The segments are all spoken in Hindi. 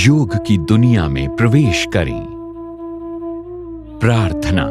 योग की दुनिया में प्रवेश करें। प्रार्थना।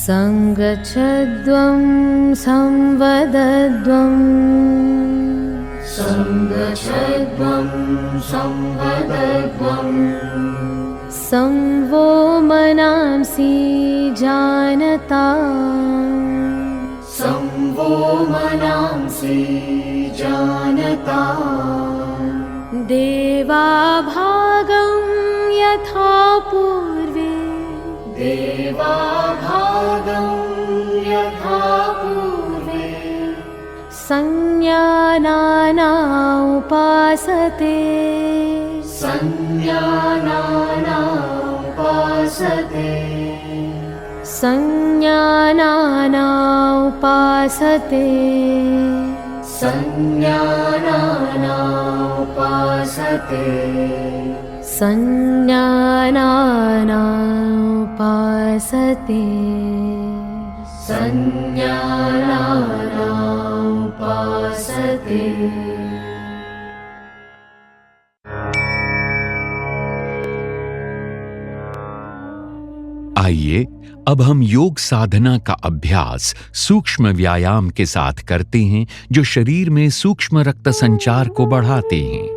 संगच्छध्वं संवदध्वं संगच्छध्वं संवदध्वं संवो मनांसि जानता संवो मनांसि जानता देवाभागं यथा पूर्वे देवाभागं यथा पूर्वे संज्ञानाना उपासते संज्ञानाना उपासते संज्ञानाना उपासते संज्ञानाना उपासते संज्ञानाना उपासते संज्ञानाना उपासते। आइए अब हम योग साधना का अभ्यास सूक्ष्म व्यायाम के साथ करते हैं जो शरीर में सूक्ष्म रक्त संचार को बढ़ाते हैं।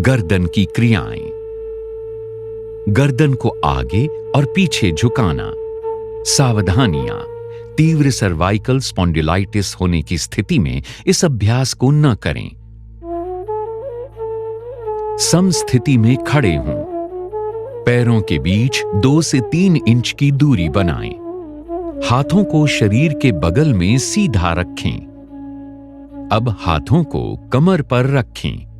गर्दन की क्रियाएं। गर्दन को आगे और पीछे झुकाना। सावधानियां। तीव्र सर्वाइकल स्पॉन्डिलाइटिस होने की स्थिति में इस अभ्यास को न करें। समस्थिति में खड़े हों। पैरों के बीच 2 से 3 इंच की दूरी बनाएं। हाथों को शरीर के बगल में सीधा रखें। अब हाथों को कमर पर रखें।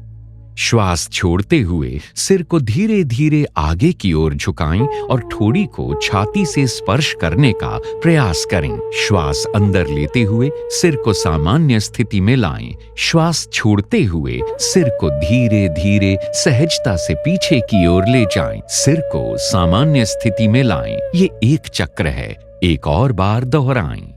श्वास छोड़ते हुए सिर को धीरे धीरे आगे की ओर झुकाएं और ठोड़ी को छाती से स्पर्श करने का प्रयास करें। श्वास अंदर लेते हुए सिर को सामान्य स्थिति में लाएं। श्वास छोड़ते हुए सिर को धीरे धीरे सहजता से पीछे की ओर ले जाएं। सिर को सामान्य स्थिति में लाएं। ये एक चक्र है। एक और बार दोहराएं।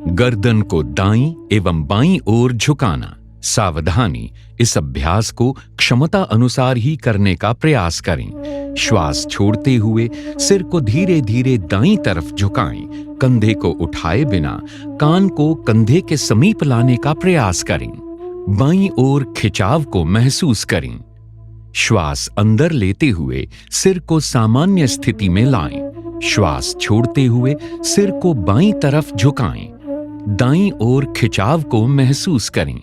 गर्दन को दाईं एवं बाईं ओर झुकाना। सावधानी, इस अभ्यास को क्षमता अनुसार ही करने का प्रयास करें। श्वास छोड़ते हुए सिर को धीरे धीरे दाईं तरफ झुकाएं। कंधे को उठाए बिना कान को कंधे के समीप लाने का प्रयास करें। बाईं ओर खिंचाव को महसूस करें। श्वास अंदर लेते हुए सिर को सामान्य स्थिति में लाएं। श्वास छोड़ते हुए सिर को बाईं तरफ झुकाएं। दाईं ओर खिंचाव को महसूस करें।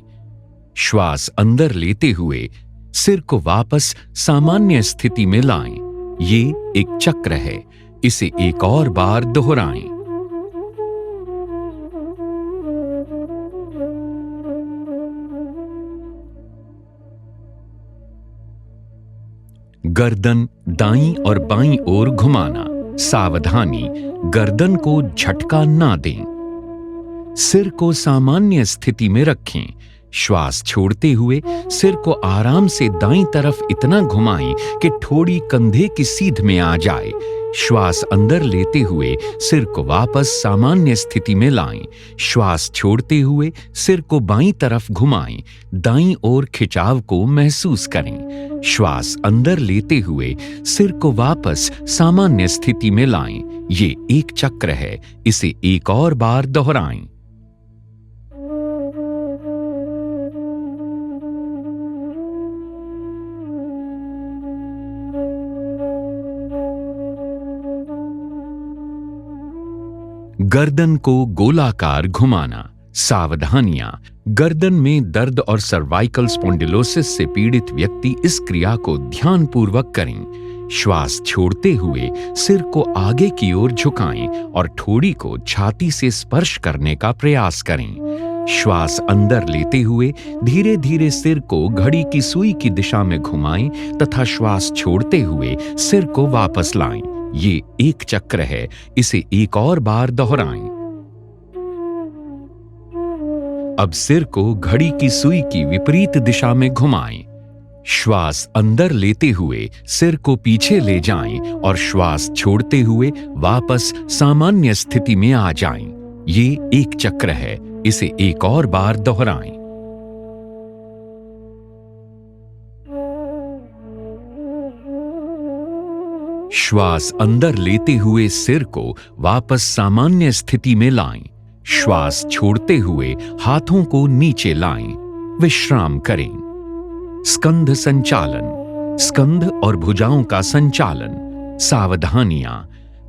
श्वास अंदर लेते हुए सिर को वापस सामान्य स्थिति में लाएं। ये एक चक्र है। इसे एक और बार दोहराएं। गर्दन दाईं और बाईं ओर घुमाना। सावधानी, गर्दन को झटका ना दें। सिर को सामान्य स्थिति में रखें। श्वास छोड़ते हुए सिर को आराम से दाईं तरफ इतना घुमाएं कि ठोड़ी कंधे की सीध में आ जाए। श्वास अंदर लेते हुए सिर को वापस सामान्य स्थिति में लाएं। श्वास छोड़ते हुए सिर को बाईं तरफ घुमाएं। दाईं ओर खिंचाव को महसूस करें। श्वास अंदर लेते हुए सिर को वापस सामान्य स्थिति में लाएं। ये एक चक्र है। इसे एक और बार दोहराएं। गर्दन को गोलाकार घुमाना। सावधानियां। गर्दन में दर्द और सर्वाइकल स्पॉन्डिलोसिस से पीड़ित व्यक्ति इस क्रिया को ध्यानपूर्वक करें। श्वास छोड़ते हुए सिर को आगे की ओर झुकाएं और ठोड़ी को छाती से स्पर्श करने का प्रयास करें। श्वास अंदर लेते हुए धीरे धीरे सिर को घड़ी की सुई की दिशा में घुमाएं तथा श्वास छोड़ते हुए सिर को वापस लाएं। ये एक चक्र है, इसे एक और बार दोहराएं। अब सिर को घड़ी की सुई की विपरीत दिशा में घुमाएं। श्वास अंदर लेते हुए सिर को पीछे ले जाएं और श्वास छोड़ते हुए वापस सामान्य स्थिति में आ जाएं। ये एक चक्र है, इसे एक और बार दोहराएं। श्वास अंदर लेते हुए सिर को वापस सामान्य स्थिति में लाएं। श्वास छोड़ते हुए हाथों को नीचे लाएं। विश्राम करें। स्कंध संचालन। स्कंध और भुजाओं का संचालन। सावधानियां।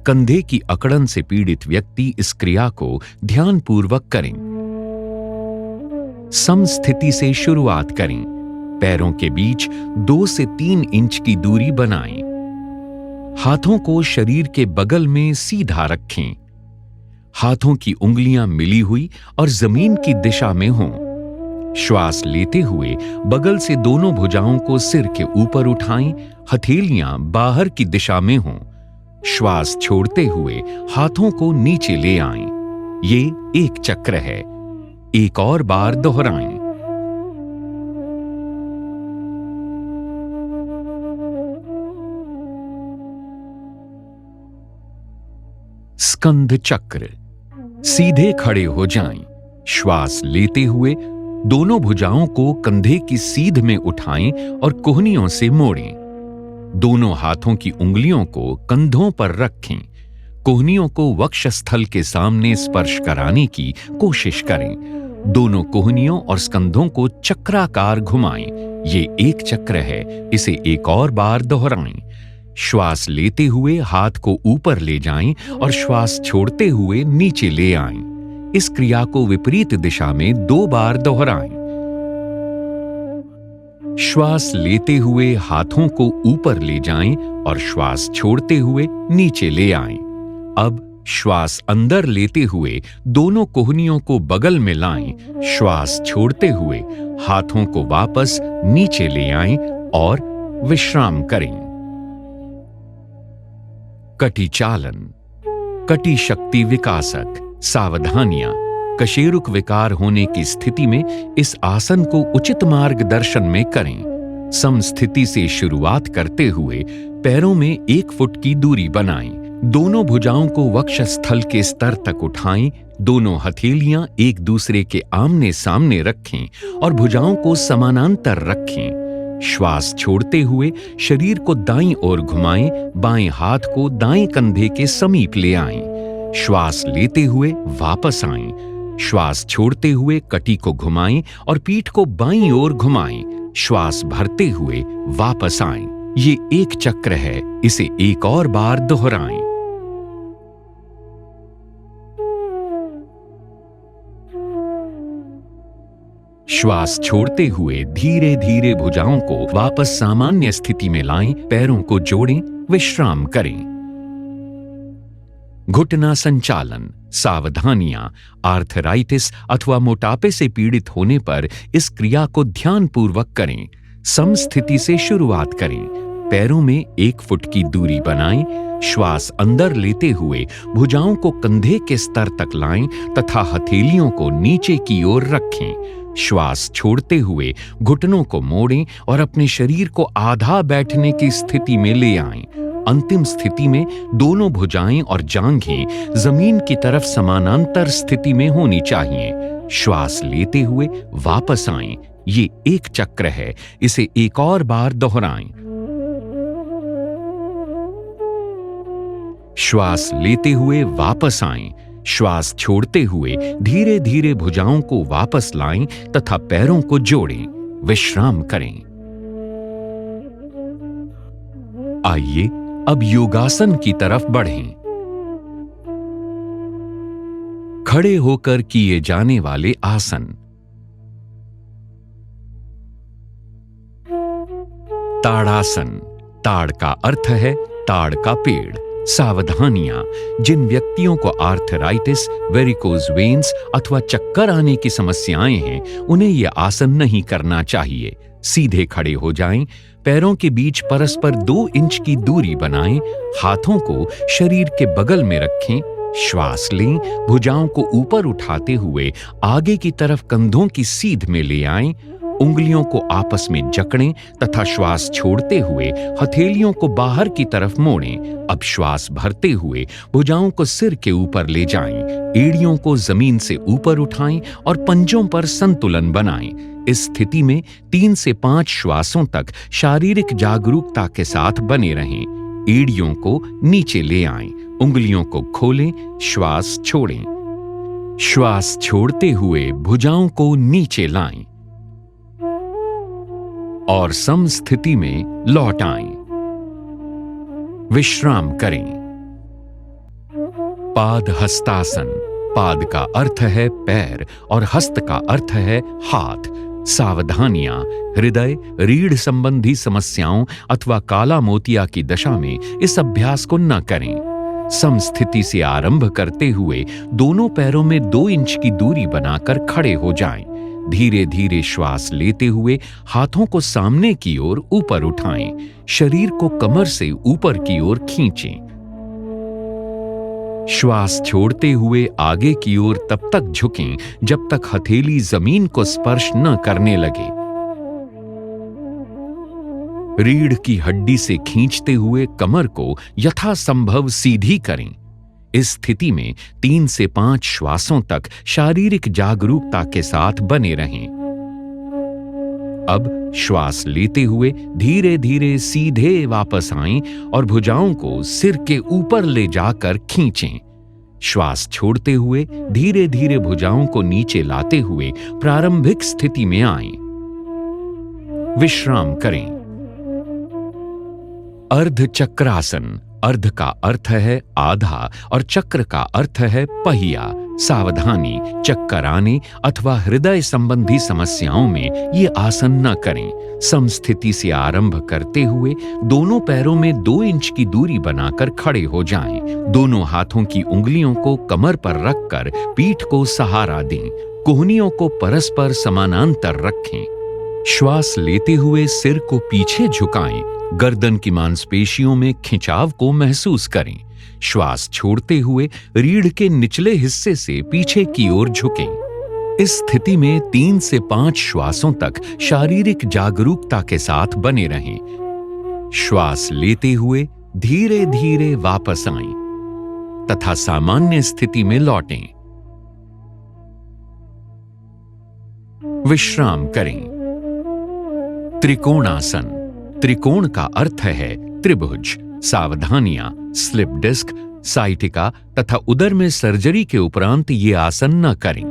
कंधे की अकड़न से पीड़ित व्यक्ति इस क्रिया को ध्यानपूर्वक करें। समस्थिति से शुरुआत करें। पैरों के बीच 2 से 3 इंच की दूरी बनाएं। हाथों को शरीर के बगल में सीधा रखें। हाथों की उंगलियां मिली हुई और जमीन की दिशा में हों। श्वास लेते हुए बगल से दोनों भुजाओं को सिर के ऊपर उठाएं, हथेलियां बाहर की दिशा में हों। श्वास छोड़ते हुए हाथों को नीचे ले आएं। ये एक चक्र है, एक और बार दोहराएं। स्कंध चक्र। सीधे खड़े हो जाएं। श्वास लेते हुए दोनों भुजाओं को कंधे की सीध में उठाएं और कोहनियों से मोड़ें। दोनों हाथों की उंगलियों को कंधों पर रखें। कोहनियों को वक्षस्थल के सामने स्पर्श कराने की कोशिश करें। दोनों कोहनियों और स्कंधों को चक्राकार घुमाएं। ये एक चक्र है, इसे एक और बार दोहराएं। श्वास लेते हुए हाथ को ऊपर ले जाएं और श्वास छोड़ते हुए नीचे ले आएं। इस क्रिया को विपरीत दिशा में 2 बार दोहराएं। श्वास लेते हुए हाथों को ऊपर ले जाएं और श्वास छोड़ते हुए नीचे ले आएं। अब श्वास अंदर लेते हुए दोनों कोहनियों को बगल में लाएं। श्वास छोड़ते हुए हाथों को वापस नीचे ले आएं और विश्राम करें। कटी चालन। कटी शक्ति विकासक। सावधानियां। कशेरुक विकार होने की स्थिति में इस आसन को उचित मार्गदर्शन में करें। समस्थिति से शुरुआत करते हुए पैरों में 1 फुट की दूरी बनाएं। दोनों भुजाओं को वक्षस्थल के स्तर तक उठाएं। दोनों हथेलियां एक दूसरे के आमने सामने रखें और भुजाओं को समानांतर रखें। श्वास छोड़ते हुए शरीर को दाईं ओर घुमाएं। बाएं हाथ को दाएं कंधे के समीप ले आएं। श्वास लेते हुए वापस आएं। श्वास छोड़ते हुए कटी को घुमाएं और पीठ को बाईं ओर घुमाएं। श्वास भरते हुए वापस आएं। ये एक चक्र है, इसे एक और बार दोहराएं। श्वास छोड़ते हुए धीरे धीरे भुजाओं को वापस सामान्य स्थिति में लाएं। पैरों को जोड़ें। विश्राम करें। घुटना संचालन। सावधानियां। आर्थराइटिस अथवा मोटापे से पीड़ित होने पर इस क्रिया को ध्यानपूर्वक करें। समस्थिति से शुरुआत करें। पैरों में 1 फुट की दूरी बनाएं। श्वास अंदर लेते हुए भुजाओं को कंधे के स्तर तक लाएं तथा हथेलियों को नीचे की ओर रखें। श्वास छोड़ते हुए घुटनों को मोड़ें और अपने शरीर को आधा बैठने की स्थिति में ले आएं। अंतिम स्थिति में दोनों भुजाएं और जांघें जमीन की तरफ समानांतर स्थिति में होनी चाहिए। श्वास लेते हुए वापस आएं। ये एक चक्र है, इसे एक और बार दोहराएं। श्वास लेते हुए वापस आएं। श्वास छोड़ते हुए धीरे धीरे भुजाओं को वापस लाएं तथा पैरों को जोड़ें। विश्राम करें। आइए अब योगासन की तरफ बढ़ें। खड़े होकर किए जाने वाले आसन। ताड़ासन। ताड़ का अर्थ है ताड़ का पेड़। सावधानियां। जिन व्यक्तियों को आर्थराइटिस, वेरिकोज वेन्स अथवा चक्कर आने की समस्याएं हैं, उन्हें यह आसन नहीं करना चाहिए। सीधे खड़े हो जाएं, पैरों के बीच परस्पर 2 इंच की दूरी बनाएं, हाथों को शरीर के बगल में रखें, श्वास लें, भुजाओं को ऊपर उठाते हुए आगे की तरफ कंधों की सीध में ले आएं, उंगलियों को आपस में जकड़ें तथा श्वास छोड़ते हुए हथेलियों को बाहर की तरफ मोड़ें। अब श्वास भरते हुए भुजाओं को सिर के ऊपर ले जाएं, एड़ियों को जमीन से ऊपर उठाएं और पंजों पर संतुलन बनाएं। इस स्थिति में 3 से 5 श्वासों तक शारीरिक जागरूकता के साथ बने रहें। एड़ियों को नीचे ले आएं, उंगलियों को खोलें, श्वास छोड़ें। श्वास छोड़ते हुए भुजाओं को नीचे लाएं और समस्थिति में लौट आएं। विश्राम करें। पाद हस्तासन। पाद का अर्थ है पैर और हस्त का अर्थ है हाथ। सावधानियां। हृदय, रीढ़ संबंधी समस्याओं अथवा काला मोतिया की दशा में इस अभ्यास को न करें। समस्थिति से आरंभ करते हुए दोनों पैरों में 2 इंच की दूरी बनाकर खड़े हो जाएं। धीरे धीरे श्वास लेते हुए हाथों को सामने की ओर ऊपर उठाएं, शरीर को कमर से ऊपर की ओर खींचें। श्वास छोड़ते हुए आगे की ओर तब तक झुकें जब तक हथेली जमीन को स्पर्श न करने लगे। रीढ़ की हड्डी से खींचते हुए कमर को यथासंभव सीधी करें। इस स्थिति में 3 से 5 श्वासों तक शारीरिक जागरूकता के साथ बने रहें। अब श्वास लेते हुए धीरे धीरे सीधे वापस आएं और भुजाओं को सिर के ऊपर ले जाकर खींचें। श्वास छोड़ते हुए धीरे धीरे भुजाओं को नीचे लाते हुए प्रारंभिक स्थिति में आएं। विश्राम करें। अर्ध चक्रासन। अर्ध का अर्थ है आधा और चक्र का अर्थ है पहिया। सावधानी। चक्कर आने अथवा हृदय संबंधी समस्याओं में ये आसन न करें। समस्थिति से आरंभ करते हुए दोनों पैरों में 2 इंच की दूरी बनाकर खड़े हो जाएं। दोनों हाथों की उंगलियों को कमर पर रखकर पीठ को सहारा दें। कोहनियों को परस्पर समानांतर रखें। श्वास लेते हुए सिर को पीछे झुकाएं। गर्दन की मांसपेशियों में खिंचाव को महसूस करें। श्वास छोड़ते हुए रीढ़ के निचले हिस्से से पीछे की ओर झुकें। इस स्थिति में 3 से 5 श्वासों तक शारीरिक जागरूकता के साथ बने रहें। श्वास लेते हुए धीरे धीरे वापस आएं तथा सामान्य स्थिति में लौटें। विश्राम करें। त्रिकोणासन। त्रिकोण का अर्थ है त्रिभुज। सावधानियां। स्लिप डिस्क, साइटिका तथा उदर में सर्जरी के उपरांत ये आसन न करें।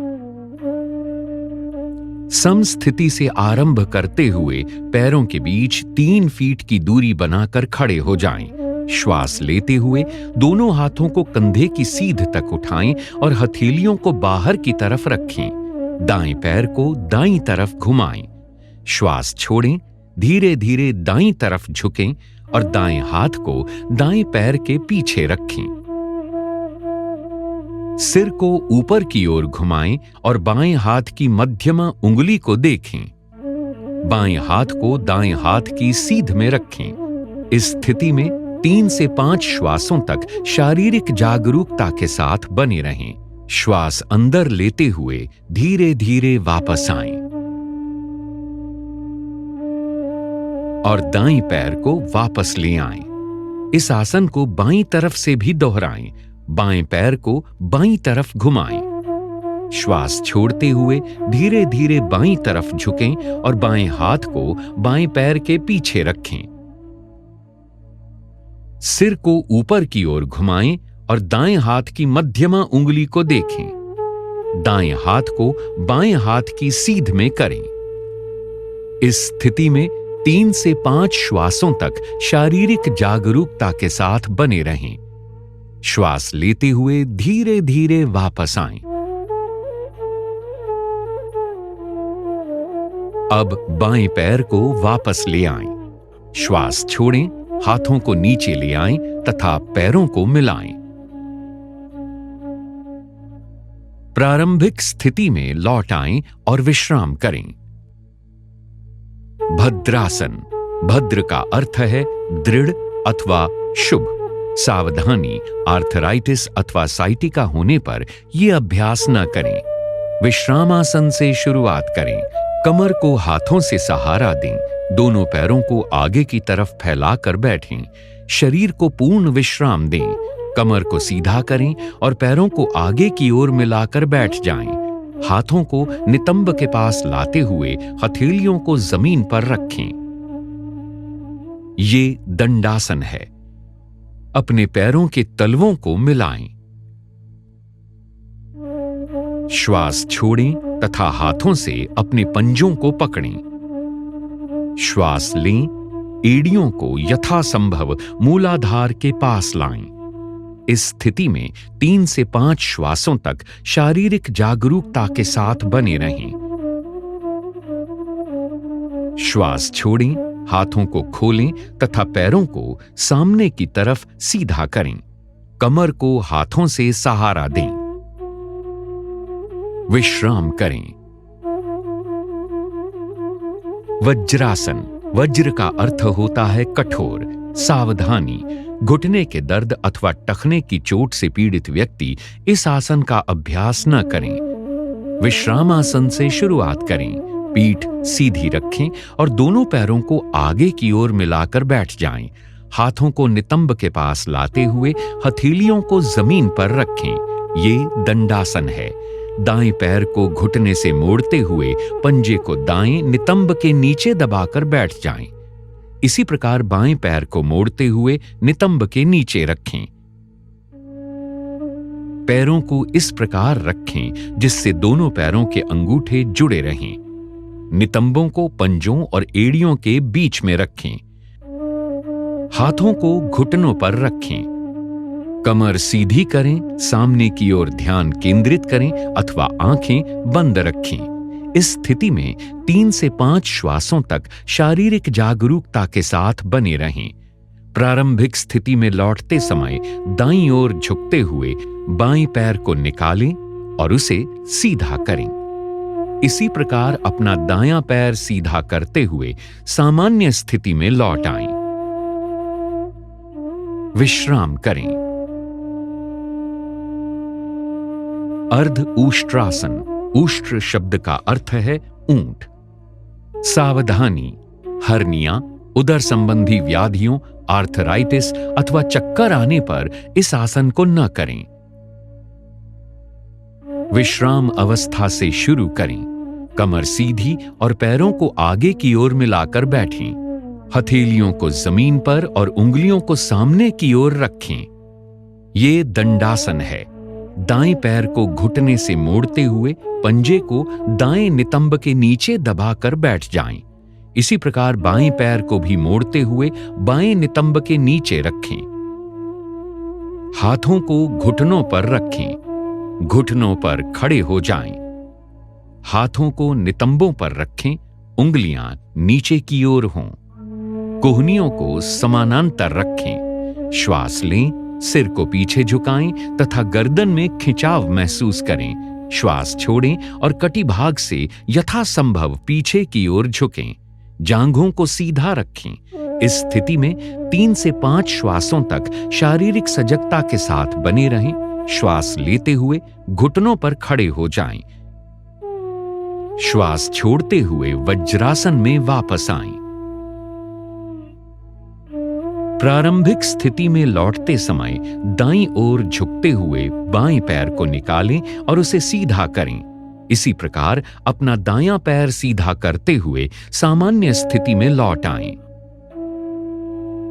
समस्थिति से आरंभ करते हुए पैरों के बीच 3 फीट की दूरी बनाकर खड़े हो जाएं। श्वास लेते हुए दोनों हाथों को कंधे की सीध तक उठाएं और हथेलियों को बाहर की तरफ रखें। दाएं पैर को दाईं तरफ घुमाएं। श्वास छोड़ें। धीरे धीरे दाईं तरफ झुकें और दाएं हाथ को दाएं पैर के पीछे रखें। सिर को ऊपर की ओर घुमाएं और बाएं हाथ की मध्यमा उंगली को देखें। बाएं हाथ को दाएं हाथ की सीध में रखें। इस स्थिति में 3 से 5 श्वासों तक शारीरिक जागरूकता के साथ बने रहें। श्वास अंदर लेते हुए धीरे धीरे वापस आएं और दाईं पैर को वापस ले आएं। इस आसन को बाईं तरफ से भी दोहराएं। बाएं पैर को बाईं तरफ घुमाएं। श्वास छोड़ते हुए धीरे धीरे बाईं तरफ झुकें और बाएं हाथ को बाएं पैर के पीछे रखें। सिर को ऊपर की ओर घुमाएं और दाएं हाथ की मध्यमा उंगली को देखें। दाएं हाथ को बाएं हाथ की सीध में करें। इस स्थिति में 3 से 5 श्वासों तक शारीरिक जागरूकता के साथ बने रहें। श्वास लेते हुए धीरे धीरे वापस आएं। अब बाएं पैर को वापस ले आएं। श्वास छोड़ें, हाथों को नीचे ले आएं तथा पैरों को मिलाएं। प्रारंभिक स्थिति में लौट आएं और विश्राम करें। भद्रासन। भद्र का अर्थ है दृढ़ अथवा शुभ। सावधानी, आर्थराइटिस अथवा साइटिका होने पर यह अभ्यास न करें। विश्रामासन से शुरुआत करें। कमर को हाथों से सहारा दें। दोनों पैरों को आगे की तरफ फैलाकर बैठें। शरीर को पूर्ण विश्राम दें। कमर को सीधा करें और पैरों को आगे की ओर मिलाकर बैठ जाएं। हाथों को नितंब के पास लाते हुए हथेलियों को जमीन पर रखें। ये दंडासन है। अपने पैरों के तलवों को मिलाएं। श्वास छोड़ें तथा हाथों से अपने पंजों को पकड़ें। श्वास लें, एड़ियों को यथासंभव मूलाधार के पास लाएं। इस स्थिति में 3 से 5 श्वासों तक शारीरिक जागरूकता के साथ बने रहें। श्वास छोड़ें, हाथों को खोलें तथा पैरों को सामने की तरफ सीधा करें। कमर को हाथों से सहारा दें। विश्राम करें। वज्रासन। वज्र का अर्थ होता है कठोर। सावधानी, घुटने के दर्द अथवा टखने की चोट से पीड़ित व्यक्ति इस आसन का अभ्यास न करें। विश्रामासन से शुरुआत करें। पीठ सीधी रखें और दोनों पैरों को आगे की ओर मिलाकर बैठ जाएं। हाथों को नितंब के पास लाते हुए हथेलियों को जमीन पर रखें। ये दंडासन है। दाएं पैर को घुटने से मोड़ते हुए पंजे को दाएं नितंब के नीचे दबाकर बैठ जाएं। इसी प्रकार बाएं पैर को मोड़ते हुए नितंब के नीचे रखें। पैरों को इस प्रकार रखें जिससे दोनों पैरों के अंगूठे जुड़े रहें। नितंबों को पंजों और एड़ियों के बीच में रखें। हाथों को घुटनों पर रखें। कमर सीधी करें, सामने की ओर ध्यान केंद्रित करें अथवा आंखें बंद रखें। इस स्थिति में 3 से 5 श्वासों तक शारीरिक जागरूकता के साथ बने रहें। प्रारंभिक स्थिति में लौटते समय दाईं ओर झुकते हुए बाएं पैर को निकालें और उसे सीधा करें। इसी प्रकार अपना दायां पैर सीधा करते हुए सामान्य स्थिति में लौट आएं। विश्राम करें। अर्ध उष्ट्रासन। उष्ट्र शब्द का अर्थ है ऊंट। सावधानी, हर्निया, उदर संबंधी व्याधियों, आर्थराइटिस अथवा चक्कर आने पर इस आसन को न करें। विश्राम अवस्था से शुरू करें। कमर सीधी और पैरों को आगे की ओर मिलाकर बैठें। हथेलियों को जमीन पर और उंगलियों को सामने की ओर रखें। ये दंडासन है। दाएं पैर को घुटने से मोड़ते हुए पंजे को दाएं नितंब के नीचे दबाकर बैठ जाएं। इसी प्रकार बाएं पैर को भी मोड़ते हुए बाएं नितंब के नीचे रखें। हाथों को घुटनों पर रखें। घुटनों पर खड़े हो जाएं। हाथों को नितंबों पर रखें। उंगलियां नीचे की ओर हों। कोहनियों को समानांतर रखें। श्वास लें, सिर को पीछे झुकाएं तथा गर्दन में खिंचाव महसूस करें। श्वास छोड़ें और कटिभाग से यथासंभव पीछे की ओर झुकें। जांघों को सीधा रखें। इस स्थिति में 3 से 5 श्वासों तक शारीरिक सजगता के साथ बने रहें। श्वास लेते हुए घुटनों पर खड़े हो जाएं। श्वास छोड़ते हुए वज्रासन में वापस आएं। प्रारंभिक स्थिति में लौटते समय दाईं ओर झुकते हुए बाएं पैर को निकालें और उसे सीधा करें। इसी प्रकार अपना दायां पैर सीधा करते हुए सामान्य स्थिति में लौट आएं।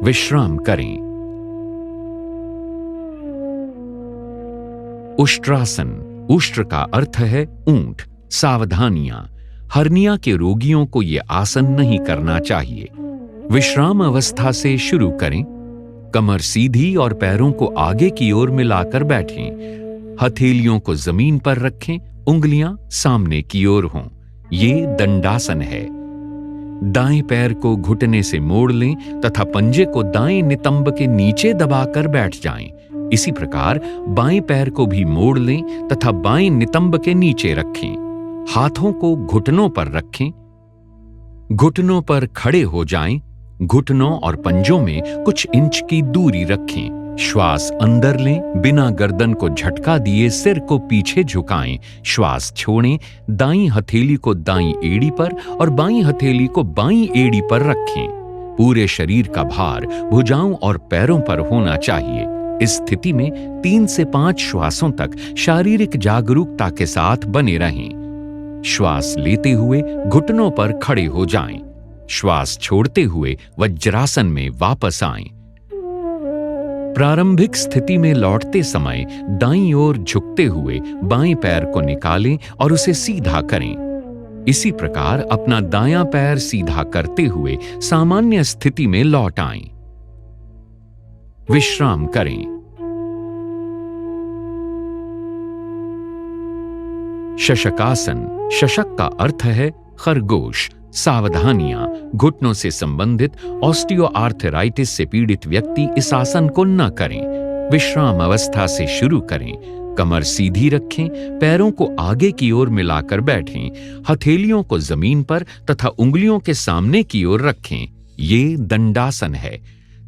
विश्राम करें। उष्ट्रासन। उष्ट्र का अर्थ है ऊंट। सावधानियां, हर्निया के रोगियों को यह आसन नहीं करना चाहिए। विश्राम अवस्था से शुरू करें। कमर सीधी और पैरों को आगे की ओर मिलाकर बैठें। हथेलियों को जमीन पर रखें। उंगलियां सामने की ओर हों। ये दंडासन है। दाएं पैर को घुटने से मोड़ लें तथा पंजे को दाएं नितंब के नीचे दबाकर बैठ जाएं। इसी प्रकार बाएं पैर को भी मोड़ लें तथा बाएं नितंब के नीचे रखें। हाथों को घुटनों पर रखें। घुटनों पर खड़े हो जाएं। घुटनों और पंजों में कुछ इंच की दूरी रखें। श्वास अंदर लें, बिना गर्दन को झटका दिए सिर को पीछे झुकाएं। श्वास छोड़ें। दाईं हथेली को दाईं एड़ी पर और बाईं हथेली को बाईं एड़ी पर रखें। पूरे शरीर का भार भुजाओं और पैरों पर होना चाहिए। इस स्थिति में 3 से 5 श्वासों तक शारीरिक जागरूकता के साथ बने रहें। श्वास लेते हुए घुटनों पर खड़े हो जाएं। श्वास छोड़ते हुए वज्रासन में वापस आएं। प्रारंभिक स्थिति में लौटते समय दाईं ओर झुकते हुए बाएं पैर को निकालें और उसे सीधा करें। इसी प्रकार अपना दायां पैर सीधा करते हुए सामान्य स्थिति में लौट आएं। विश्राम करें। शशकासन। शशक का अर्थ है खरगोश। सावधानियां। घुटनों से संबंधित ऑस्टियोआर्थराइटिस से पीड़ित व्यक्ति इस आसन को न करें। विश्राम अवस्था से शुरू करें। कमर सीधी रखें। पैरों को आगे की ओर मिलाकर बैठें। हथेलियों को जमीन पर तथा उंगलियों के सामने की ओर रखें। ये दंडासन है।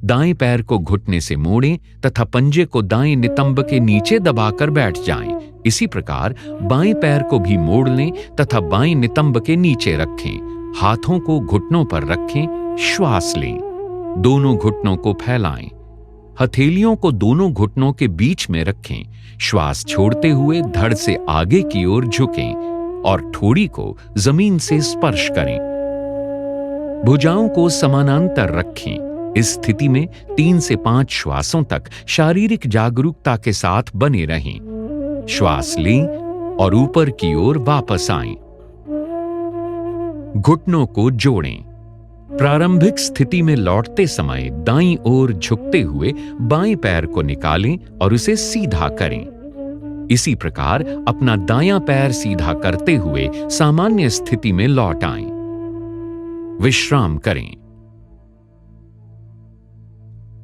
दाएं पैर को घुटने से मोड़ें तथा पंजे को दाएं नितंब के नीचे दबाकर बैठ जाएं। इसी प्रकार बाएं पैर को भी मोड़ लें तथा बाएं नितंब के नीचे रखें। हाथों को घुटनों पर रखें। श्वास लें। दोनों घुटनों को फैलाएं। हथेलियों को दोनों घुटनों के बीच में रखें। श्वास छोड़ते हुए धड़ से आगे की ओर झुकें और ठोड़ी को जमीन से स्पर्श करें। भुजाओं को समानांतर रखें। इस स्थिति में 3 से 5 श्वासों तक शारीरिक जागरूकता के साथ बने रहें। श्वास लें और ऊपर की ओर वापस आएं। घुटनों को जोड़ें। प्रारंभिक स्थिति में लौटते समय दाईं ओर झुकते हुए बाएं पैर को निकालें और उसे सीधा करें। इसी प्रकार अपना दायां पैर सीधा करते हुए सामान्य स्थिति में लौट आएं। विश्राम करें।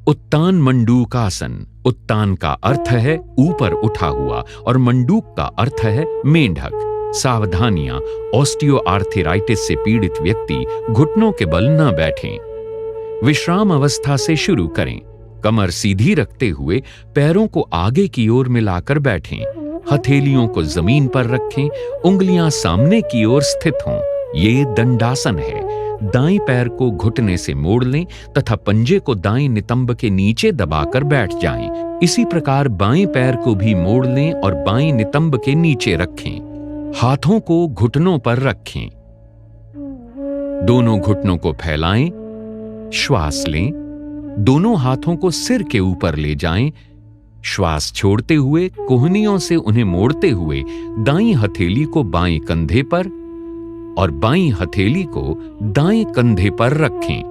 उत्तान मंडूकासन। उत्तान का अर्थ है ऊपर उठा हुआ और मंडूक का अर्थ है मेंढक। सावधानियां। ऑस्टियोआर्थराइटिस से पीड़ित व्यक्ति घुटनों के बल न बैठें। विश्राम अवस्था से शुरू करें। कमर सीधी रखते हुए पैरों को आगे की ओर मिलाकर बैठें। हथेलियों को जमीन पर रखें। उंगलियां सामने की ओर स्थित हों। ये दंडासन है। दाएं पैर को घुटने से मोड़ लें तथा पंजे को दाएं नितंब के नीचे दबाकर बैठ जाएं। इसी प्रकार बाएं पैर को भी मोड़ लें और बाएं नितंब के नीचे रखें। हाथों को घुटनों पर रखें। दोनों घुटनों को फैलाएं। श्वास लें। दोनों हाथों को सिर के ऊपर ले जाएं। श्वास छोड़ते हुए कोहनियों से उन्हें मोड़ते हुए दाईं हथेली को बाएं कंधे पर और बाईं हथेली को दाएं कंधे पर रखें।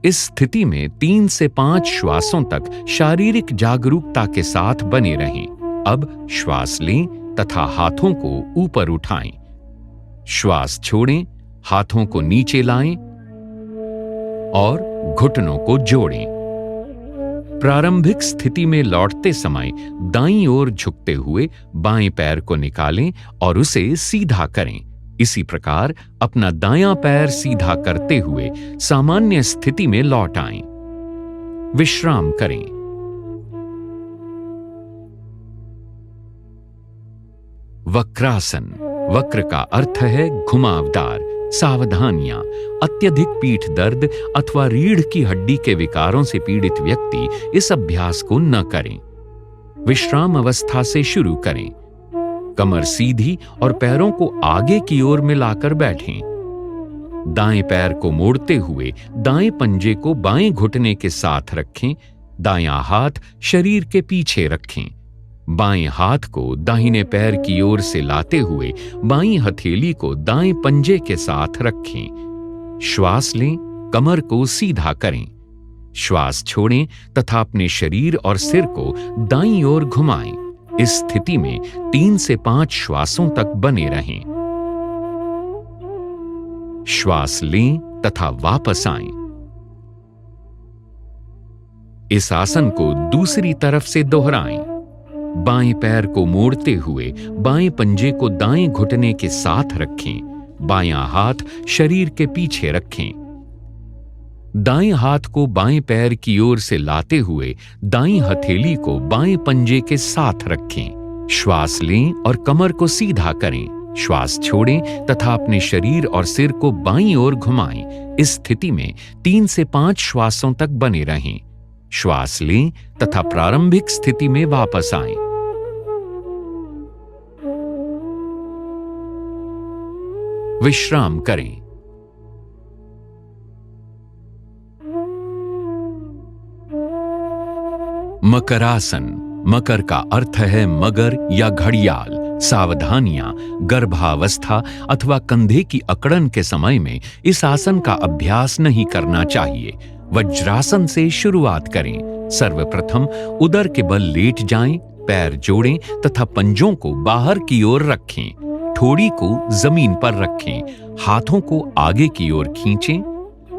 इस स्थिति में 3 से 5 श्वासों तक शारीरिक जागरूकता के साथ बने रहें। अब श्वास लें तथा हाथों को ऊपर उठाएं। श्वास छोड़ें। हाथों को नीचे लाएं और घुटनों को जोड़ें। प्रारंभिक स्थिति में लौटते समय दाईं ओर झुकते हुए बाएं पैर को निकालें और उसे सीधा करें। इसी प्रकार अपना दायां पैर सीधा करते हुए सामान्य स्थिति में लौट आएं। विश्राम करें। वक्रासन। वक्र का अर्थ है घुमावदार। सावधानियां। अत्यधिक पीठ दर्द अथवा रीढ़ की हड्डी के विकारों से पीड़ित व्यक्ति इस अभ्यास को न करें। विश्राम अवस्था से शुरू करें। कमर सीधी और पैरों को आगे की ओर मिलाकर बैठें। दाएं पैर को मोड़ते हुए दाएं पंजे को बाएं घुटने के साथ रखें। दायां हाथ शरीर के पीछे रखें। बाएं हाथ को दाहिने पैर की ओर से लाते हुए बाईं हथेली को दाएं पंजे के साथ रखें। श्वास लें। कमर को सीधा करें। श्वास छोड़ें तथा अपने शरीर और सिर को दाईं ओर घुमाएं। इस स्थिति में 3 से 5 श्वासों तक बने रहें। श्वास लें तथा वापस आएं। इस आसन को दूसरी तरफ से दोहराएं। बाएं पैर को मोड़ते हुए बाएं पंजे को दाएं घुटने के साथ रखें। बायां हाथ शरीर के पीछे रखें। दाएं हाथ को बाएं पैर की ओर से लाते हुए दाईं हथेली को बाएं पंजे के साथ रखें। श्वास लें और कमर को सीधा करें। श्वास छोड़ें तथा अपने शरीर और सिर को बाईं ओर घुमाएं। इस स्थिति में 3 से 5 श्वासों तक बने रहें। श्वास लें तथा प्रारंभिक स्थिति में वापस आएं। विश्राम करें। मकरासन। मकर का अर्थ है मगर या घड़ियाल। सावधानियां गर्भावस्था अथवा कंधे की अकड़न के समय में इस आसन का अभ्यास नहीं करना चाहिए। वज्रासन से शुरुआत करें। सर्वप्रथम उदर के बल लेट जाएं, पैर जोड़ें तथा पंजों को बाहर की ओर रखें। ठोड़ी को जमीन पर रखें। हाथों को आगे की ओर खींचें।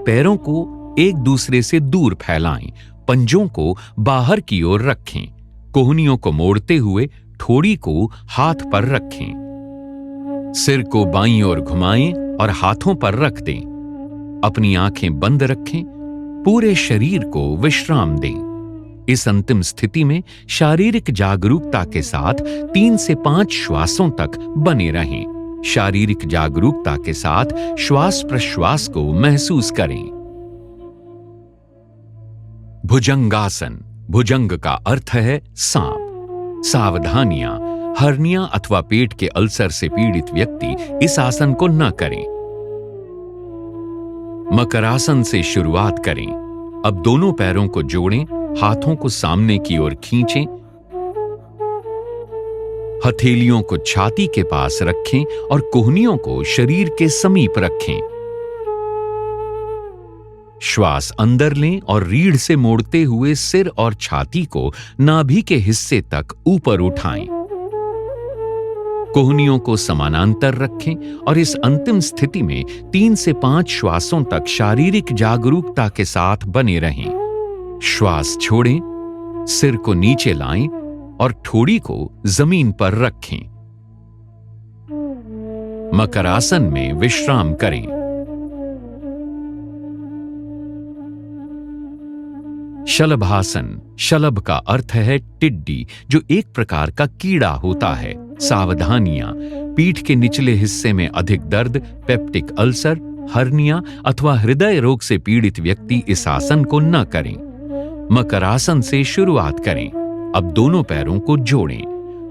पैरों को एक दूसरे से दूर फैलाएं। पंजों को बाहर की ओर रखें। कोहनियों को मोड़ते हुए ठोड़ी को हाथ पर रखें। सिर को बाईं ओर घुमाएं और हाथों पर रख दें। अपनी आंखें बंद रखें। पूरे शरीर को विश्राम दें। इस अंतिम स्थिति में शारीरिक जागरूकता के साथ 3 से 5 श्वासों तक बने रहें। शारीरिक जागरूकता के साथ श्वास प्रश्वास को महसूस करें। भुजंगासन। भुजंग का अर्थ है सांप। सावधानियां हर्निया अथवा पेट के अल्सर से पीड़ित व्यक्ति इस आसन को न करें। मकरासन से शुरुआत करें। अब दोनों पैरों को जोड़ें। हाथों को सामने की ओर खींचें। हथेलियों को छाती के पास रखें और कोहनियों को शरीर के समीप रखें। श्वास अंदर लें और रीढ़ से मोड़ते हुए सिर और छाती को नाभि के हिस्से तक ऊपर उठाएं। कोहनियों को समानांतर रखें और इस अंतिम स्थिति में 3 से 5 श्वासों तक शारीरिक जागरूकता के साथ बने रहें। श्वास छोड़ें, सिर को नीचे लाएं और ठोड़ी को जमीन पर रखें। मकरासन में विश्राम करें। शलभासन। शलभ का अर्थ है टिड्डी, जो एक प्रकार का कीड़ा होता है। सावधानियां पीठ के निचले हिस्से में अधिक दर्द, पेप्टिक अल्सर, हर्निया अथवा हृदय रोग से पीड़ित व्यक्ति इस आसन को न करें। मकरासन से शुरुआत करें। अब दोनों पैरों को जोड़ें।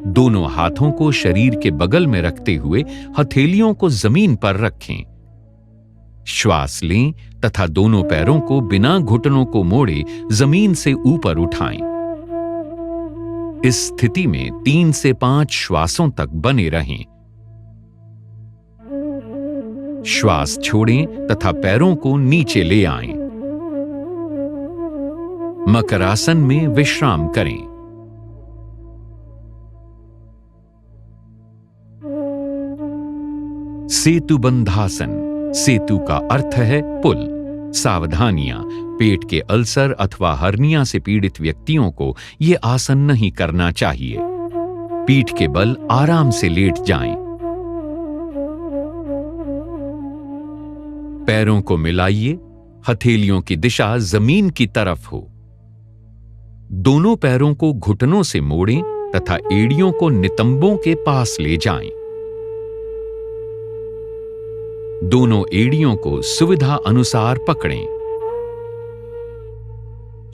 दोनों हाथों को शरीर के बगल में रखते हुए हथेलियों को जमीन पर रखें। श्वास लें तथा दोनों पैरों को बिना घुटनों को मोड़े जमीन से ऊपर उठाएं। इस स्थिति में 3 से 5 श्वासों तक बने रहें। श्वास छोड़ें तथा पैरों को नीचे ले आएं। मकरासन में विश्राम करें। सेतुबंधासन। सेतु का अर्थ है पुल। सावधानियां पेट के अल्सर अथवा हर्निया से पीड़ित व्यक्तियों को यह आसन नहीं करना चाहिए। पीठ के बल आराम से लेट जाएं। पैरों को मिलाइए। हथेलियों की दिशा जमीन की तरफ हो। दोनों पैरों को घुटनों से मोड़ें तथा एड़ियों को नितंबों के पास ले जाएं। दोनों एड़ियों को सुविधा अनुसार पकड़ें।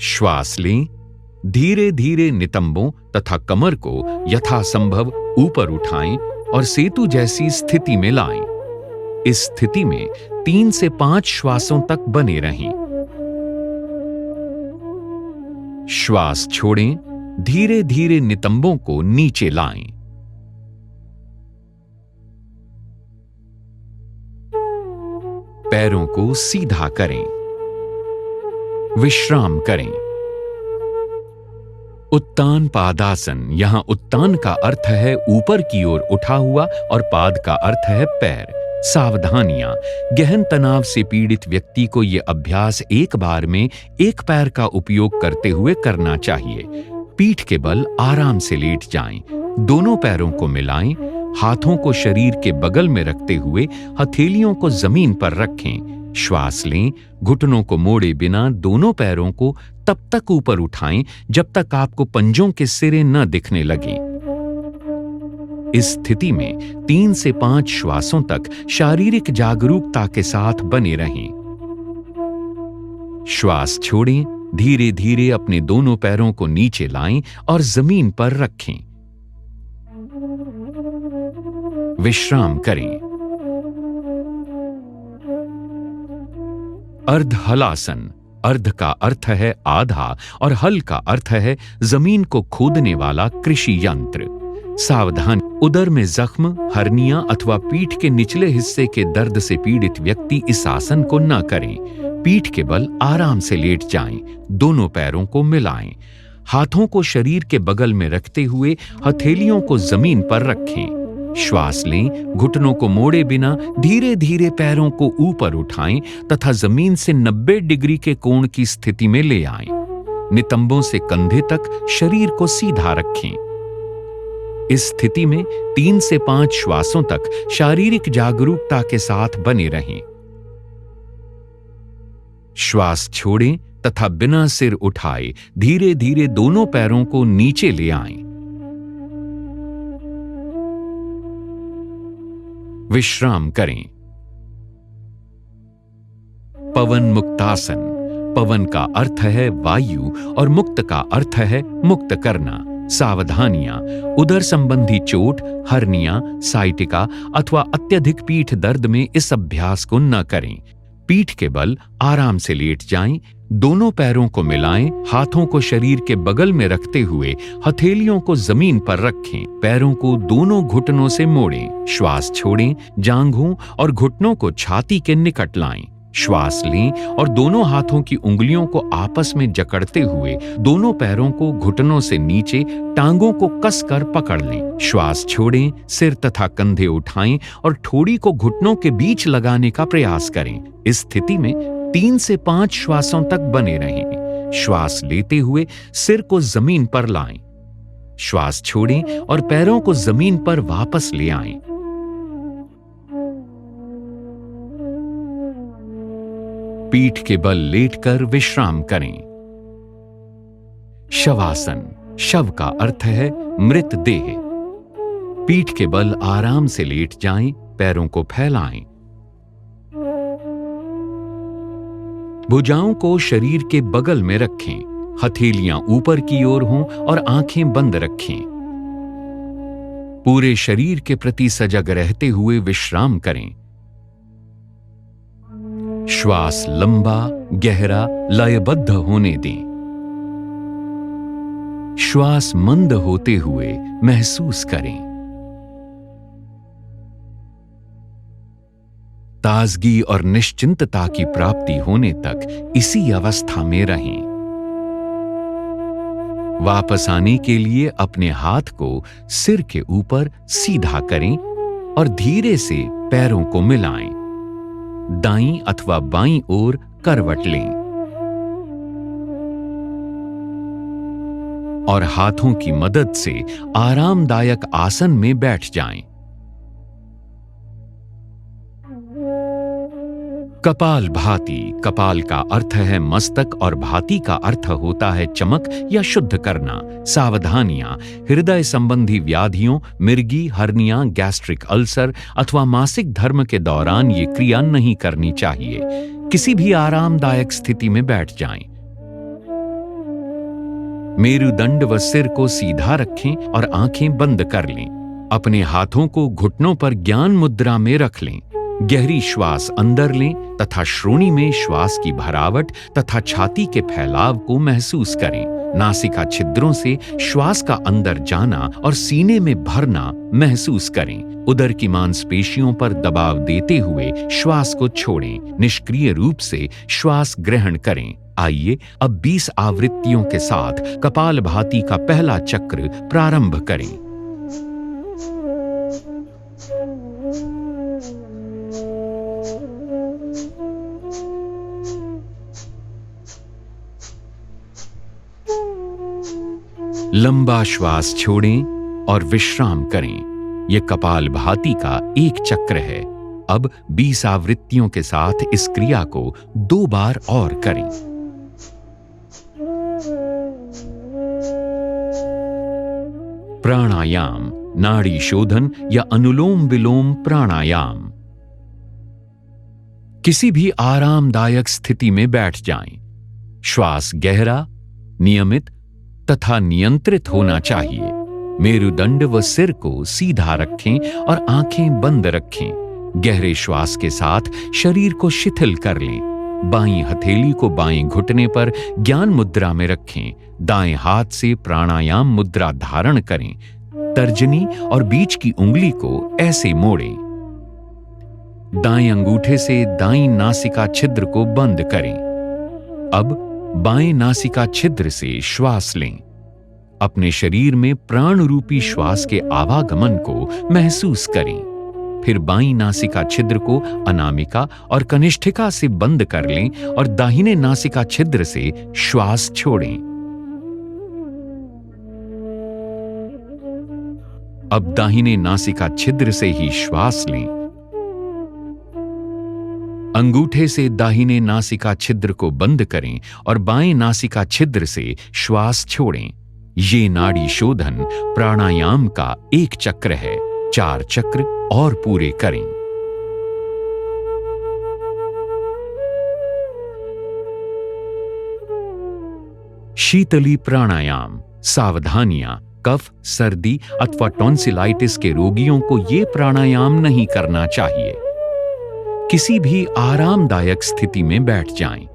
श्वास लें। धीरे धीरे नितंबों तथा कमर को यथासंभव ऊपर उठाएं और सेतु जैसी स्थिति में लाएं। इस स्थिति में 3 से 5 श्वासों तक बने रहें। श्वास छोड़ें। धीरे धीरे नितंबों को नीचे लाएं। पैरों को सीधा करें। विश्राम करें। उत्तान पादासन। यहां उत्तान का अर्थ है ऊपर की ओर उठा हुआ और पाद का अर्थ है पैर। सावधानियां। गहन तनाव से पीड़ित व्यक्ति को यह अभ्यास एक बार में एक पैर का उपयोग करते हुए करना चाहिए। पीठ के बल आराम से लेट जाएं। दोनों पैरों को मिलाएं। हाथों को शरीर के बगल में रखते हुए हथेलियों को जमीन पर रखें। श्वास लें। घुटनों को मोड़े बिना दोनों पैरों को तब तक ऊपर उठाएं जब तक आपको पंजों के सिरे न दिखने लगें। इस स्थिति में 3 से 5 श्वासों तक शारीरिक जागरूकता के साथ बने रहें। श्वास छोड़ें। धीरे धीरे अपने दोनों पैरों को नीचे लाएं और जमीन पर रखें। विश्राम करें। अर्ध हलासन। अर्ध का अर्थ है आधा और हल का अर्थ है जमीन को खोदने वाला कृषि यंत्र। सावधान। उदर में जख्म, हर्निया अथवा पीठ के निचले हिस्से के दर्द से पीड़ित व्यक्ति इस आसन को न करें। पीठ के बल आराम से लेट जाएं। दोनों पैरों को मिलाएं। हाथों को शरीर के बगल में रखते हुए हथेलियों को जमीन पर रखें। श्वास लें। घुटनों को मोड़े बिना धीरे धीरे पैरों को ऊपर उठाएं तथा जमीन से 90 डिग्री के कोण की स्थिति में ले आएं। नितंबों से कंधे तक शरीर को सीधा रखें। इस स्थिति में 3 से 5 श्वासों तक शारीरिक जागरूकता के साथ बने रहें। श्वास छोड़ें तथा बिना सिर उठाए धीरे धीरे दोनों पैरों को नीचे ले आएं। विश्राम करें। पवन मुक्तासन। पवन का अर्थ है वायु और मुक्त का अर्थ है मुक्त करना। सावधानियां। उदर संबंधी चोट, हर्निया, साइटिका अथवा अत्यधिक पीठ दर्द में इस अभ्यास को न करें। पीठ के बल आराम से लेट जाएं। दोनों पैरों को मिलाएं। हाथों को शरीर के बगल में रखते हुए हथेलियों को जमीन पर रखें। पैरों को दोनों घुटनों से मोड़ें। श्वास छोड़ें। जांघों और घुटनों को छाती के निकट लाएं। श्वास लें और दोनों हाथों की उंगलियों को आपस में जकड़ते हुए दोनों पैरों को घुटनों से नीचे टांगों को कसकर पकड़ लें। श्वास छोड़ें। सिर तथा कंधे उठाएं और ठोड़ी को घुटनों के बीच लगाने का प्रयास करें। इस स्थिति में 3 से 5 श्वासों तक बने रहें। श्वास लेते हुए सिर को जमीन पर लाएं। श्वास छोड़ें और पैरों को जमीन पर वापस ले आएं। पीठ के बल लेटकर विश्राम करें। शवासन। शव का अर्थ है मृत देह। पीठ के बल आराम से लेट जाएं। पैरों को फैलाएं। भुजाओं को शरीर के बगल में रखें। हथेलियां ऊपर की ओर हों और आंखें बंद रखें। पूरे शरीर के प्रति सजग रहते हुए विश्राम करें। श्वास लंबा, गहरा, लयबद्ध होने दें। श्वास मंद होते हुए महसूस करें। ताजगी और निश्चिंतता की प्राप्ति होने तक इसी अवस्था में रहें। वापस आने के लिए अपने हाथ को सिर के ऊपर सीधा करें और धीरे से पैरों को मिलाएं। दाईं अथवा बाईं ओर करवट लें और हाथों की मदद से आरामदायक आसन में बैठ जाएं। कपाल भाती। कपाल का अर्थ है मस्तक और भाती का अर्थ होता है चमक या शुद्ध करना। सावधानियां। हृदय संबंधी व्याधियों, मिर्गी, हर्निया, गैस्ट्रिक अल्सर अथवा मासिक धर्म के दौरान ये क्रिया नहीं करनी चाहिए। किसी भी आरामदायक स्थिति में बैठ जाएं। मेरुदंड व सिर को सीधा रखें और आंखें बंद कर लें। अपने हाथों को घुटनों पर ज्ञान मुद्रा में रख लें। गहरी श्वास अंदर लें तथा श्रोणि में श्वास की भरावट तथा छाती के फैलाव को महसूस करें। नासिका छिद्रों से श्वास का अंदर जाना और सीने में भरना महसूस करें। उदर की मांसपेशियों पर दबाव देते हुए श्वास को छोड़ें। निष्क्रिय रूप से श्वास ग्रहण करें। आइए अब 20 आवृत्तियों के साथ कपालभाति का पहला चक्र प्रारंभ करें। लंबा श्वास छोड़ें और विश्राम करें। यह कपालभाति का एक चक्र है। अब 20 आवृत्तियों के साथ इस क्रिया को 2 बार और करें। प्राणायाम, नाड़ी शोधन या अनुलोम विलोम प्राणायाम। किसी भी आरामदायक स्थिति में बैठ जाएं। श्वास गहरा, नियमित तथा नियंत्रित होना चाहिए। मेरुदंड व सिर को सीधा रखें और आंखें बंद रखें। गहरे श्वास के साथ शरीर को शिथिल कर लें। बाईं हथेली को बाएं घुटने पर ज्ञान मुद्रा में रखें। दाएं हाथ से प्राणायाम मुद्रा धारण करें। तर्जनी और बीच की उंगली को ऐसे मोड़ें। दाएं अंगूठे से दाईं नासिका छिद्र को बंद करें। अब बाएं नासिका छिद्र से श्वास लें। अपने शरीर में प्राण रूपी श्वास के आवागमन को महसूस करें। फिर बाईं नासिका छिद्र को अनामिका और कनिष्ठिका से बंद कर लें और दाहिने नासिका छिद्र से श्वास छोड़ें। अब दाहिने नासिका छिद्र से ही श्वास लें। अंगूठे से दाहिने नासिका छिद्र को बंद करें और बाएं नासिका छिद्र से श्वास छोड़ें। ये नाड़ी शोधन प्राणायाम का एक चक्र है। 4 चक्र और पूरे करें। शीतली प्राणायाम। सावधानियां। कफ, सर्दी अथवा टॉन्सिलाइटिस के रोगियों को ये प्राणायाम नहीं करना चाहिए। किसी भी आरामदायक स्थिति में बैठ जाएं।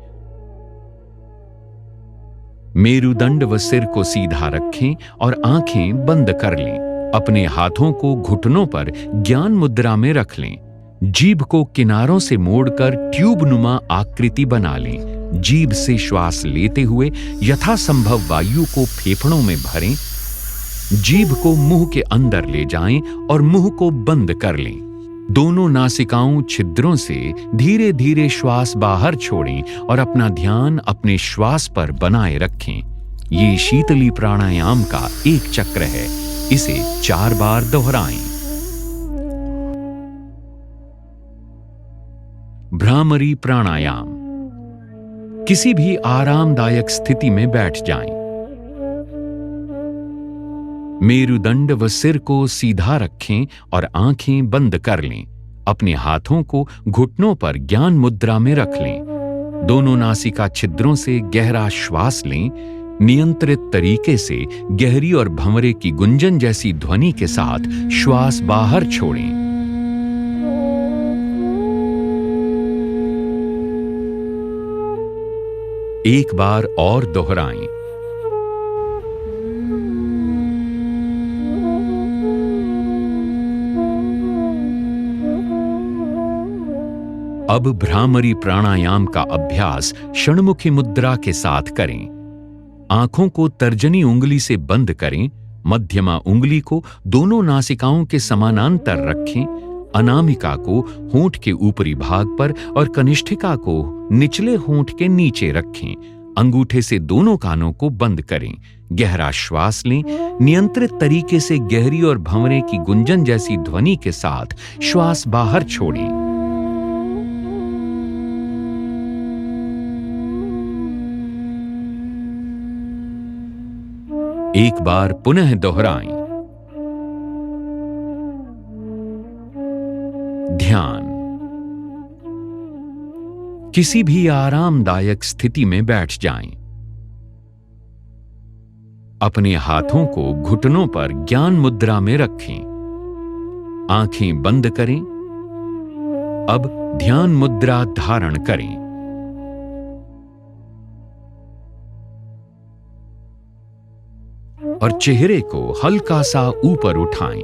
मेरुदंड व सिर को सीधा रखें और आंखें बंद कर लें। अपने हाथों को घुटनों पर ज्ञान मुद्रा में रख लें। जीभ को किनारों से मोड़कर ट्यूब नुमा आकृति बना लें। जीभ से श्वास लेते हुए यथासंभव वायु को फेफड़ों में भरें। जीभ को मुंह के अंदर ले जाएं और मुंह को बंद कर लें। दोनों नासिकाओं छिद्रों से धीरे धीरे श्वास बाहर छोड़ें और अपना ध्यान अपने श्वास पर बनाए रखें। ये शीतली प्राणायाम का एक चक्र है। इसे 4 बार दोहराएं। भ्रामरी प्राणायाम। किसी भी आरामदायक स्थिति में बैठ जाएं। मेरुदंड व सिर को सीधा रखें और आंखें बंद कर लें। अपने हाथों को घुटनों पर ज्ञान मुद्रा में रख लें। दोनों नासिका छिद्रों से गहरा श्वास लें। नियंत्रित तरीके से गहरी और भंवरे की गुंजन जैसी ध्वनि के साथ श्वास बाहर छोड़ें। एक बार और दोहराएं। अब भ्रामरी प्राणायाम का अभ्यास षण्मुखी मुद्रा के साथ करें। आंखों को तर्जनी उंगली से बंद करें। मध्यमा उंगली को दोनों नासिकाओं के समानांतर रखें। अनामिका को होंठ के ऊपरी भाग पर और कनिष्ठिका को निचले होंठ के नीचे रखें। अंगूठे से दोनों कानों को बंद करें। गहरा श्वास लें। नियंत्रित तरीके से गहरी और भंवरे की गुंजन जैसी ध्वनि के साथ श्वास बाहर छोड़ें। एक बार पुनः दोहराएं। ध्यान। किसी भी आरामदायक स्थिति में बैठ जाएं। अपने हाथों को घुटनों पर ज्ञान मुद्रा में रखें। आंखें बंद करें। अब ध्यान मुद्रा धारण करें। और चेहरे को हल्का सा ऊपर उठाएं,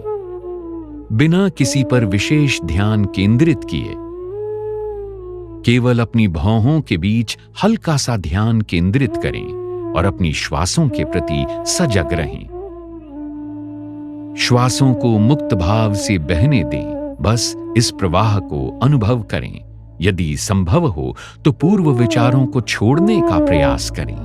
बिना किसी पर विशेष ध्यान केंद्रित किए। केवल अपनी भौहों के बीच हल्का सा ध्यान केंद्रित करें और अपनी श्वासों के प्रति सजग रहें। श्वासों को मुक्त भाव से बहने दें। बस इस प्रवाह को अनुभव करें। यदि संभव हो तो पूर्व विचारों को छोड़ने का प्रयास करें।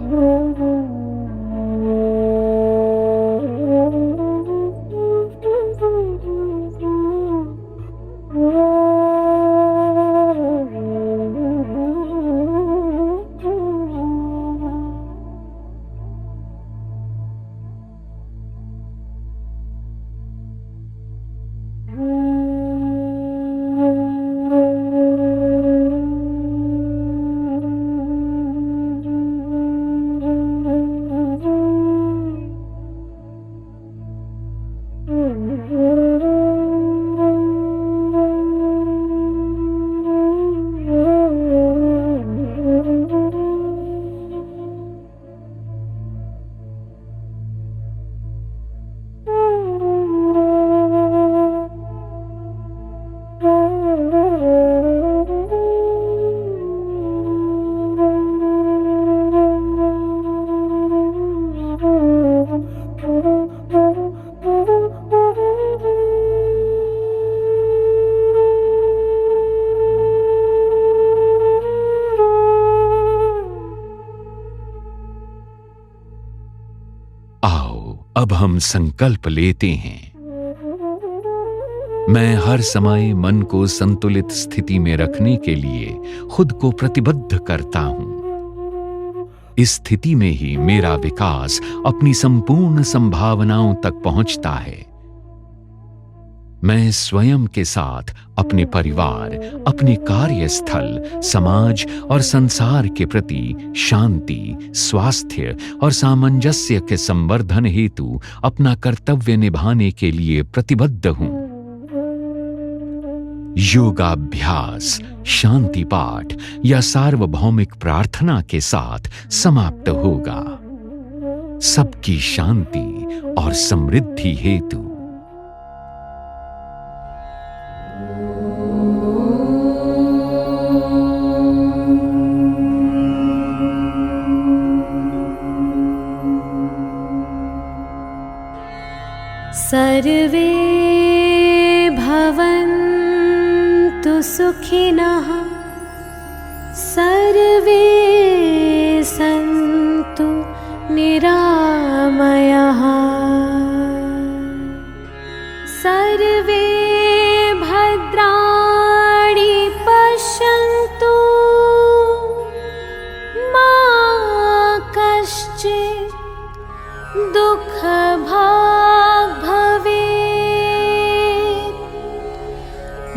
अब हम संकल्प लेते हैं। मैं हर समय मन को संतुलित स्थिति में रखने के लिए खुद को प्रतिबद्ध करता हूं। इस स्थिति में ही मेरा विकास अपनी संपूर्ण संभावनाओं तक पहुंचता है। मैं स्वयं के साथ अपने परिवार, अपने कार्यस्थल, समाज और संसार के प्रति शांति, स्वास्थ्य और सामंजस्य के संवर्धन हेतु अपना कर्तव्य निभाने के लिए प्रतिबद्ध हूं। योगाभ्यास, शांति पाठ या सार्वभौमिक प्रार्थना के साथ समाप्त होगा। सबकी शांति और समृद्धि हेतु। सर्वे भवन्तु सुखिनः, सर्वे सन्तु निरामयाः, सर्वे भद्राणि पश्यन्तु, मा कश्चित् दुःखभाग् भवेत्,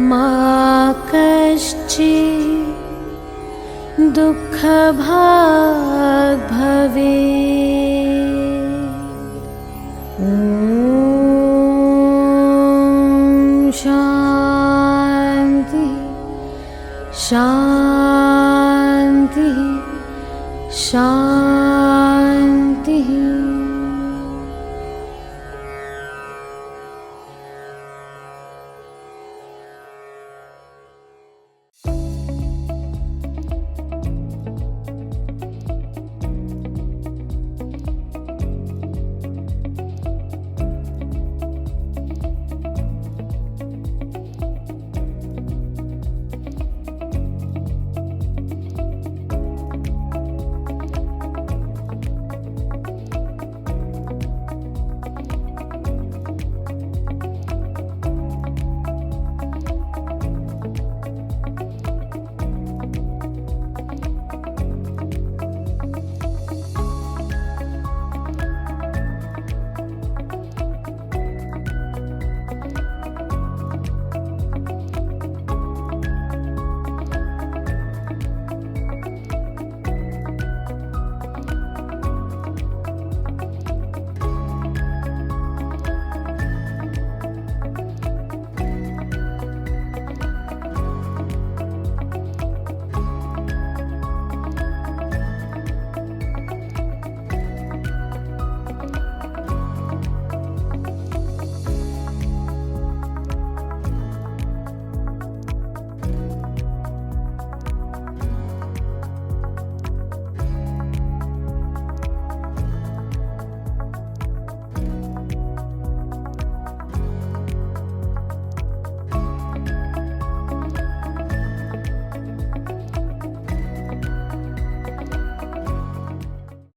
मा कश्चित् दुःखभाग् भवेत्। ॐ शान्ति शान्ति शान्ति।